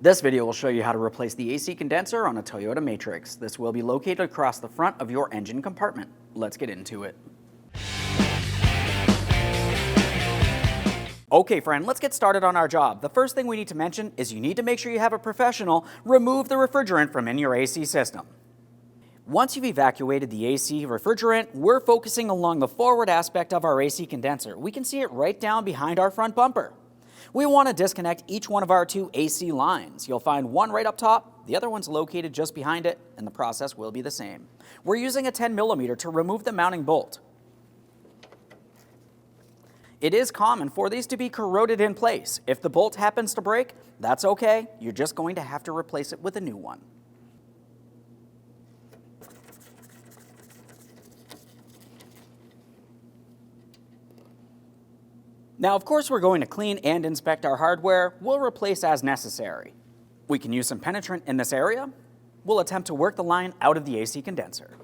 This video will show you how to replace the AC condenser on a Toyota Matrix. This will be located across the front of your engine compartment. Let's get into it. Okay friend, let's get started on our job. The first thing we need to mention is you need to make sure you have a professional remove the refrigerant from in your AC system. Once you've evacuated the AC refrigerant, we're focusing along the forward aspect of our AC condenser. We can see it right down behind our front bumper. We want to disconnect each one of our two AC lines. You'll find one right up top, the other one's located just behind it, and the process will be the same. We're using a 10mm to remove the mounting bolt. It is common for these to be corroded in place. If the bolt happens to break, that's okay. You're just going to have to replace it with a new one. Now, of course, we're going to clean and inspect our hardware. We'll replace as necessary. We can use some penetrant in this area. We'll attempt to work the line out of the AC condenser.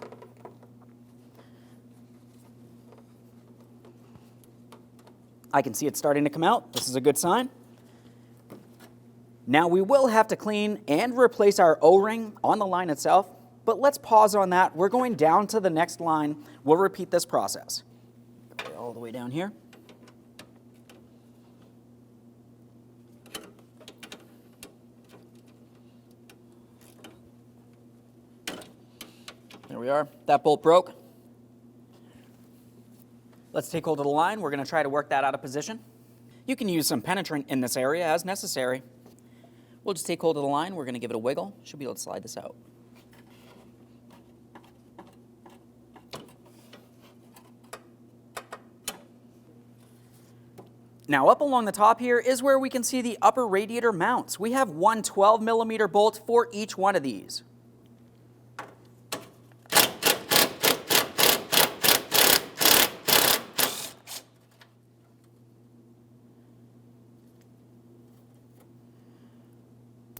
I can see it starting to come out. This is a good sign. Now, we will have to clean and replace our O-ring on the line itself, but let's pause on that. We're going down to the next line. We'll repeat this process. Okay, all the way down here. There we are. That bolt broke. Let's take hold of the line. We're going to try to work that out of position. You can use some penetrant in this area as necessary. We'll just take hold of the line. We're going to give it a wiggle. Should be able to slide this out. Now up along the top here is where we can see the upper radiator mounts. We have one 12mm bolt for each one of these.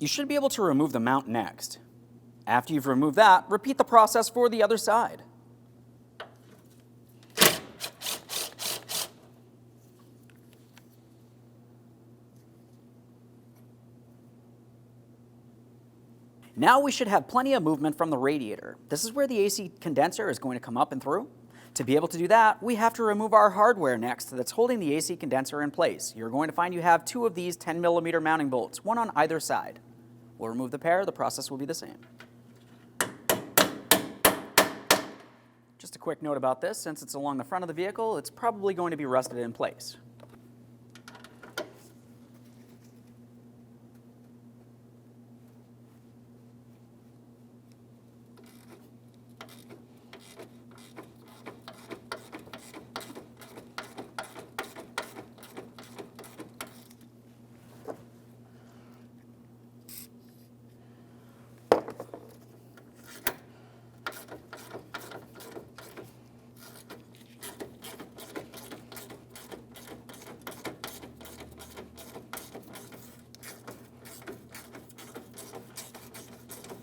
You should be able to remove the mount next. After you've removed that, repeat the process for the other side. Now we should have plenty of movement from the radiator. This is where the AC condenser is going to come up and through. To be able to do that, we have to remove our hardware next that's holding the AC condenser in place. You're going to find you have two of these 10mm mounting bolts, one on either side. We'll remove the pair. The process will be the same. Just a quick note about this, since it's along the front of the vehicle, it's probably going to be rusted in place.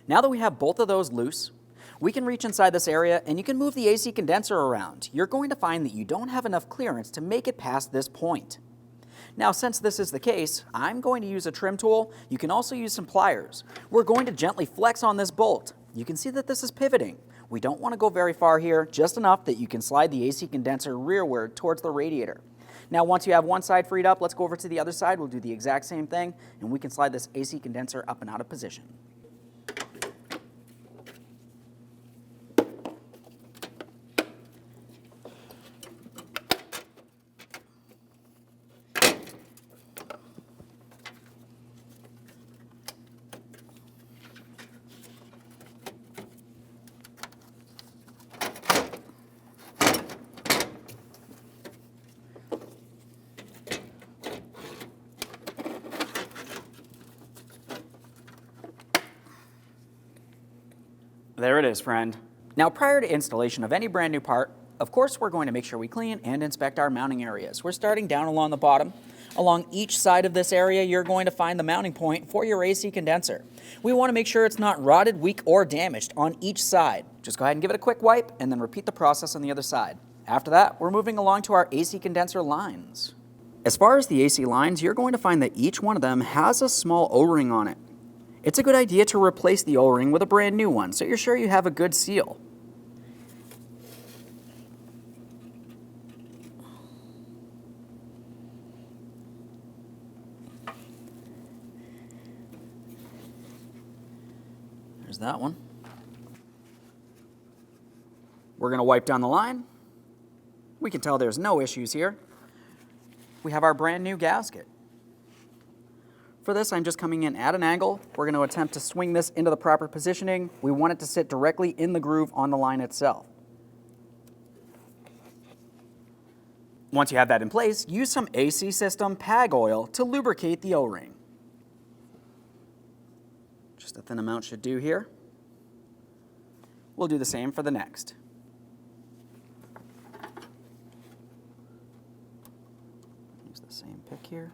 Now that we have both of those loose, we can reach inside this area and you can move the AC condenser around. You're going to find that you don't have enough clearance to make it past this point. Now, since this is the case, I'm going to use a trim tool. You can also use some pliers. We're going to gently flex on this bolt. You can see that this is pivoting. We don't want to go very far here, just enough that you can slide the AC condenser rearward towards the radiator. Now, once you have one side freed up, let's go over to the other side. We'll do the exact same thing, and we can slide this AC condenser up and out of position. There it is, friend. Now, prior to installation of any brand new part, of course, we're going to make sure we clean and inspect our mounting areas. We're starting down along the bottom. Along each side of this area, you're going to find the mounting point for your AC condenser. We want to make sure it's not rotted, weak, or damaged on each side. Just go ahead and give it a quick wipe and then repeat the process on the other side. After that, we're moving along to our AC condenser lines. As far as the AC lines, you're going to find that each one of them has a small O-ring on it. it's a good idea to replace the O-ring with a brand new one so you're sure you have a good seal. There's that one. We're going to wipe down the line. We can tell there's no issues here. We have our brand new gasket. For this, I'm just coming in at an angle. We're going to attempt to swing this into the proper positioning. We want it to sit directly in the groove on the line itself. Once you have that in place, use some AC system PAG oil to lubricate the O-ring. Just a thin amount should do here. We'll do the same for the next. Use the same pick here.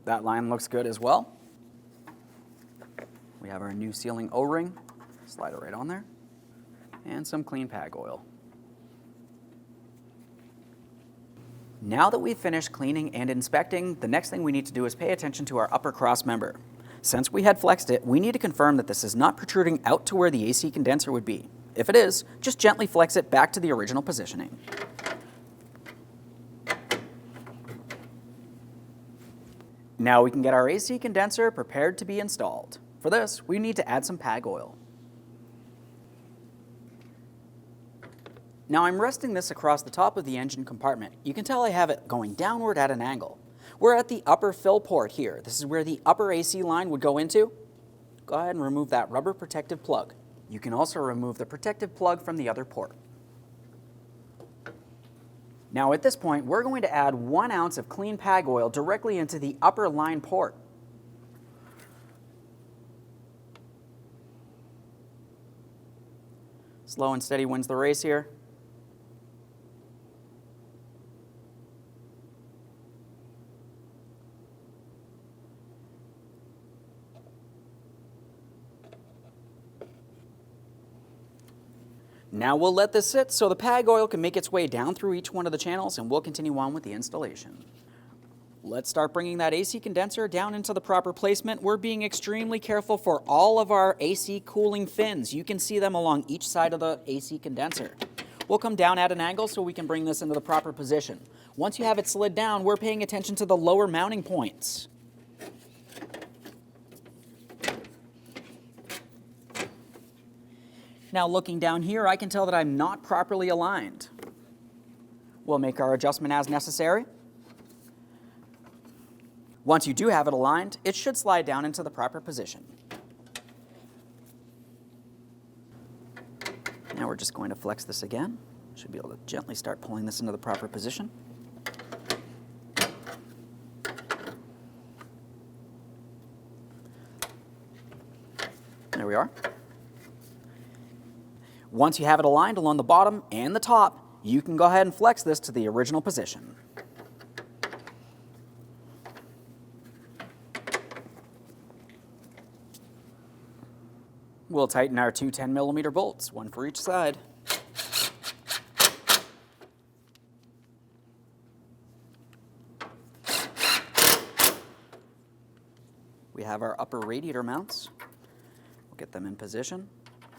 That line looks good as well. We have our new sealing O-ring. Slide it right on there. And some clean PAG oil. Now that we've finished cleaning and inspecting, the next thing we need to do is pay attention to our upper cross member. Since we had flexed it, we need to confirm that this is not protruding out to where the AC condenser would be. If it is, just gently flex it back to the original positioning. Now we can get our AC condenser prepared to be installed. For this, we need to add some PAG oil. Now I'm resting this across the top of the engine compartment. You can tell I have it going downward at an angle. We're at the upper fill port here. This is where the upper AC line would go into. Go ahead and remove that rubber protective plug. You can also remove the protective plug from the other port. Now at this point, we're going to add 1 ounce of clean PAG oil directly into the upper line port. Slow and steady wins the race here. Now we'll let this sit so the PAG oil can make its way down through each one of the channels, and we'll continue on with the installation. Let's start bringing that AC condenser down into the proper placement. We're being extremely careful for all of our AC cooling fins. You can see them along each side of the AC condenser. We'll come down at an angle so we can bring this into the proper position. Once you have it slid down, we're paying attention to the lower mounting points. Now looking down here, I can tell that I'm not properly aligned. We'll make our adjustment as necessary. Once you do have it aligned, it should slide down into the proper position. Now we're just going to flex this again. Should be able to gently start pulling this into the proper position. There we are. Once you have it aligned along the bottom and the top, you can go ahead and flex this to the original position. We'll tighten our two 10mm bolts, one for each side. We have our upper radiator mounts. We'll get them in position.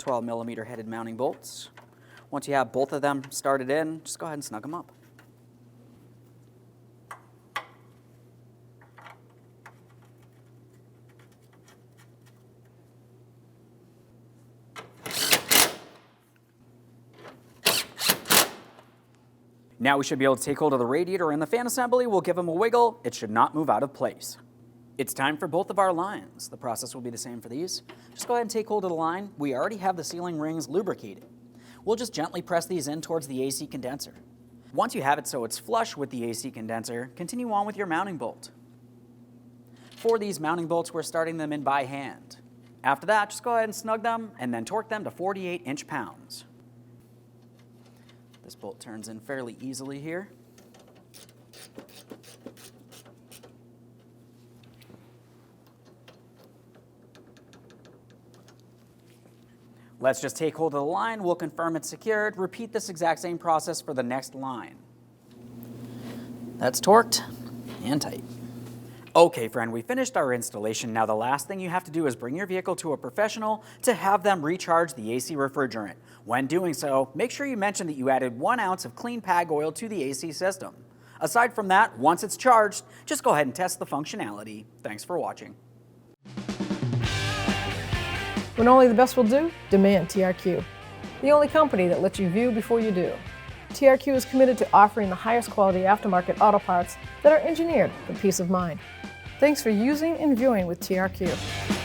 12mm headed mounting bolts. Once you have both of them started in, just go ahead and snug them up. Now we should be able to take hold of the radiator and the fan assembly. We'll give them a wiggle. It should not move out of place. It's time for both of our lines. The process will be the same for these. Just go ahead and take hold of the line. We already have the sealing rings lubricated. We'll just gently press these in towards the AC condenser. Once you have it so it's flush with the AC condenser, continue on with your mounting bolt. For these mounting bolts, we're starting them in by hand. After that, just go ahead and snug them and then torque them to 48 inch-pounds. This bolt turns in fairly easily here. Let's just take hold of the line, we'll confirm it's secured, repeat this exact same process for the next line. That's torqued and tight. Okay, friend, we finished our installation. Now the last thing you have to do is bring your vehicle to a professional to have them recharge the AC refrigerant. When doing so, make sure you mention that you added 1 ounce of clean PAG oil to the AC system. Aside from that, once it's charged, just go ahead and test the functionality. Thanks for watching. When only the best will do, demand TRQ. The only company that lets you view before you do. TRQ is committed to offering the highest quality aftermarket auto parts that are engineered for peace of mind. Thanks for using and viewing with TRQ.